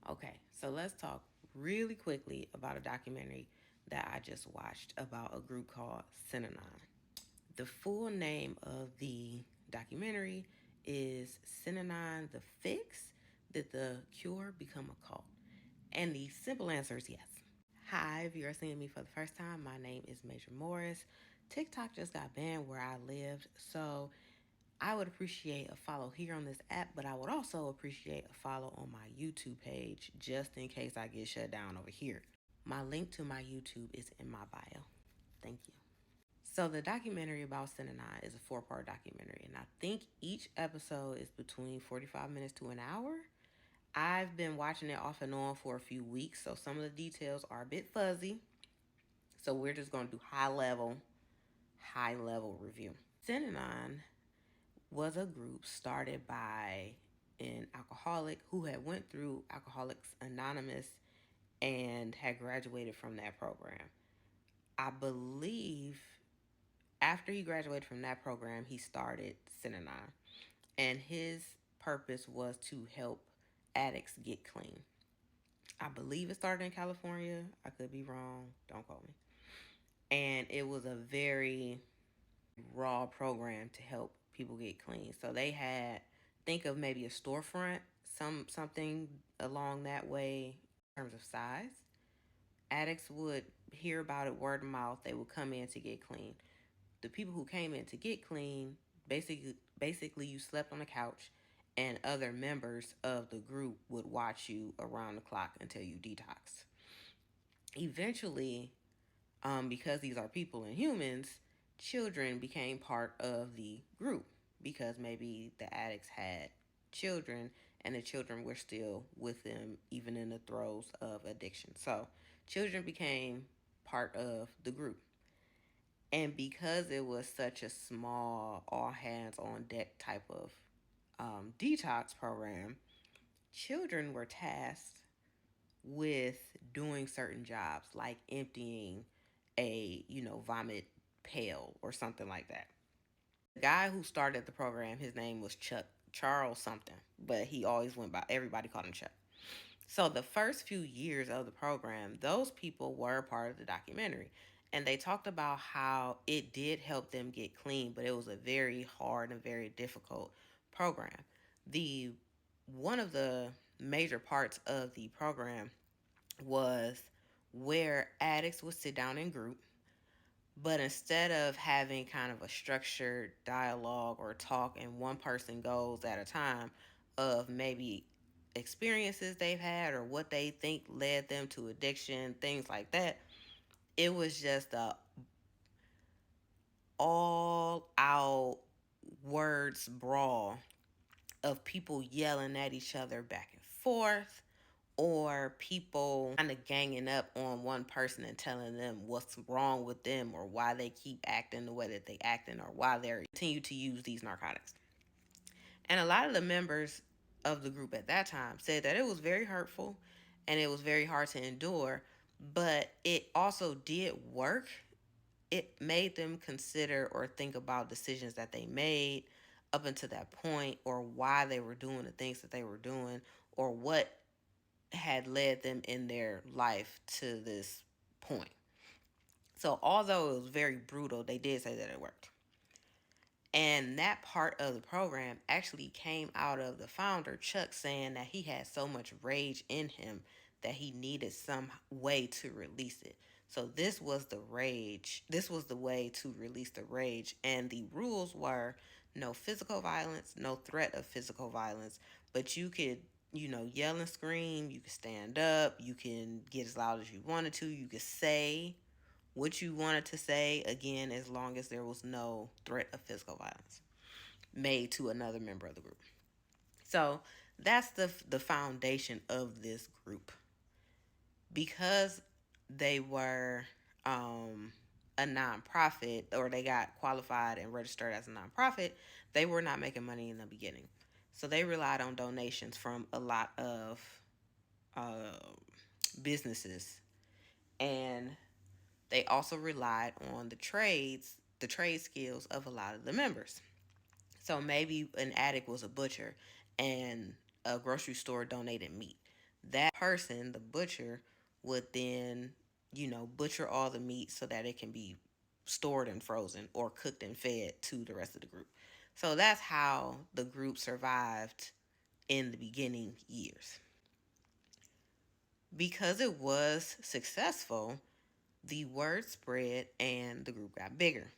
Okay, so let's talk really quickly about a documentary that I just watched about a group called Synanon. The full name of the documentary is Synanon the Fix. Did the Cure Become a Cult? And the simple answer is yes. Hi, if you're seeing me for the first time, my name is Major Morris. TikTok just got banned where I lived, so I would appreciate a follow here on this app, but I would also appreciate a follow on my YouTube page just in case I get shut down over here. My link to my YouTube is in my bio. Thank you. So, the documentary about Synanon is a four-part documentary, and I think each episode is between 45 minutes to an hour. I've been watching it off and on for a few weeks, so some of the details are a bit fuzzy. So, we're just going to do high level review. Synanon was a group started by an alcoholic who had went through Alcoholics Anonymous and had graduated from that program. I believe after he graduated from that program, he started Synanon, and his purpose was to help addicts get clean. I believe it started in California. I could be wrong. Don't quote me. And it was a very raw program to help people get clean. So they had, think of maybe a storefront, something along that way in terms of size. Addicts would hear about it word of mouth. They would come in to get clean. The people who came in to get clean, basically you slept on the couch and other members of the group would watch you around the clock until you detox. Eventually, because these are people and humans, children became part of the group because maybe the addicts had children and the children were still with them even in the throes of addiction. So children became part of the group. And because it was such a small, all hands on deck type of detox program, children were tasked with doing certain jobs like emptying a, vomit pail or something like that. The guy who started the program, his name was Charles something, but he always went by, everybody called him Chuck. So the first few years of the program, those people were part of the documentary. And they talked about how it did help them get clean, but it was a very hard and very difficult program. The One of the major parts of the program was where addicts would sit down in group, but instead of having kind of a structured dialogue or talk and one person goes at a time of maybe experiences they've had or what they think led them to addiction, things like that, it was just a all out words brawl of people yelling at each other back and forth, or people kind of ganging up on one person and telling them what's wrong with them or why they keep acting the way that they acting or why they continue to use these narcotics. And a lot of the members of the group at that time said that it was very hurtful and it was very hard to endure, but it also did work. It made them consider or think about decisions that they made up until that point, or why they were doing the things that they were doing, or what had led them in their life to this point. So, although it was very brutal, they did say that it worked. And that part of the program actually came out of the founder, Chuck, saying that he had so much rage in him that he needed some way to release it. So this was the rage. This was the way to release the rage. And the rules were no physical violence, no threat of physical violence, but you could, yell and scream, you could stand up, you can get as loud as you wanted to, you could say what you wanted to say, again, as long as there was no threat of physical violence made to another member of the group. So that's the foundation of this group. Because they were a nonprofit, or they got qualified and registered as a nonprofit, they were not making money in the beginning. So they relied on donations from a lot of uh, businesses. And they also relied on the trade skills of a lot of the members. So maybe an addict was a butcher and a grocery store donated meat. That person, the butcher, would then, butcher all the meat so that it can be stored and frozen or cooked and fed to the rest of the group. So that's how the group survived in the beginning years. Because it was successful, the word spread and the group got bigger.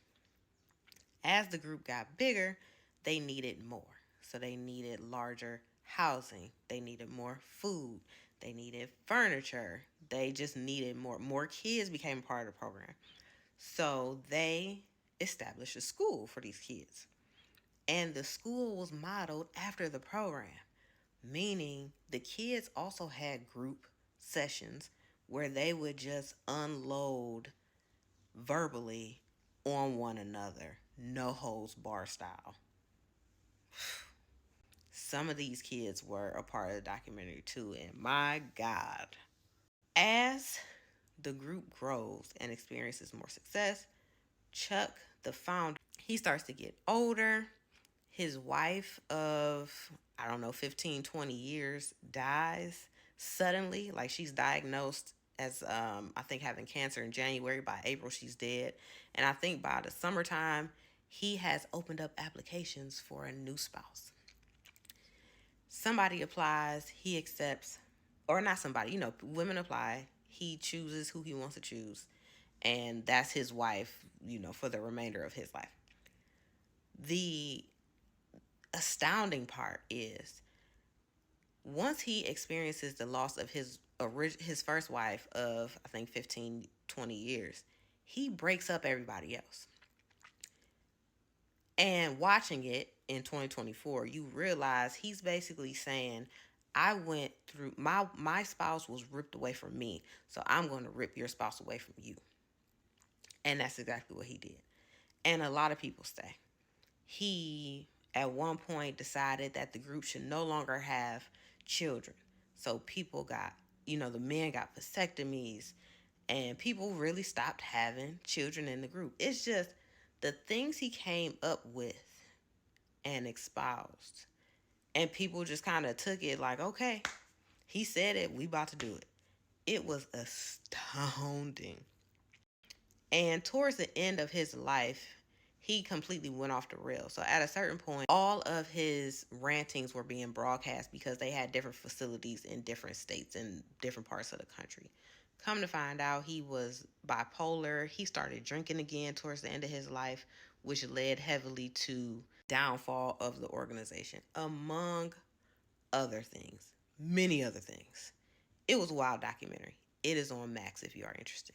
As the group got bigger, they needed more. So they needed larger housing, they needed more food, they needed furniture, they just needed more. More kids became part of the program. So they established a school for these kids. And the school was modeled after the program, meaning the kids also had group sessions where they would just unload verbally on one another, no holds bar style. Some of these kids were a part of the documentary too, and my God. As the group grows and experiences more success, Chuck, the founder, he starts to get older. His wife of, I don't know, 15, 20 years dies suddenly. Like she's diagnosed as, I think, having cancer in January. By April, she's dead. And I think by the summertime, he has opened up applications for a new spouse. Somebody applies, he accepts, or not somebody, women apply. He chooses who he wants to choose. And that's his wife, for the remainder of his life. The astounding part is once he experiences the loss of his first wife of I think 15 20 years, he breaks up everybody else. And watching it in 2024, you realize he's basically saying, I went through my spouse was ripped away from me, so I'm going to rip your spouse away from you. And that's exactly what he did. And a lot of people stay. He at one point decided that the group should no longer have children. So people got, the men got vasectomies, and people really stopped having children in the group. It's just the things he came up with and espoused. And people just kind of took it like, okay, he said it, we about to do it. It was astounding. And towards the end of his life, he completely went off the rails. So at a certain point, all of his rantings were being broadcast because they had different facilities in different states and different parts of the country. Come to find out, he was bipolar. He started drinking again towards the end of his life, which led heavily to downfall of the organization, among other things, many other things. It was a wild documentary. It is on Max if you are interested.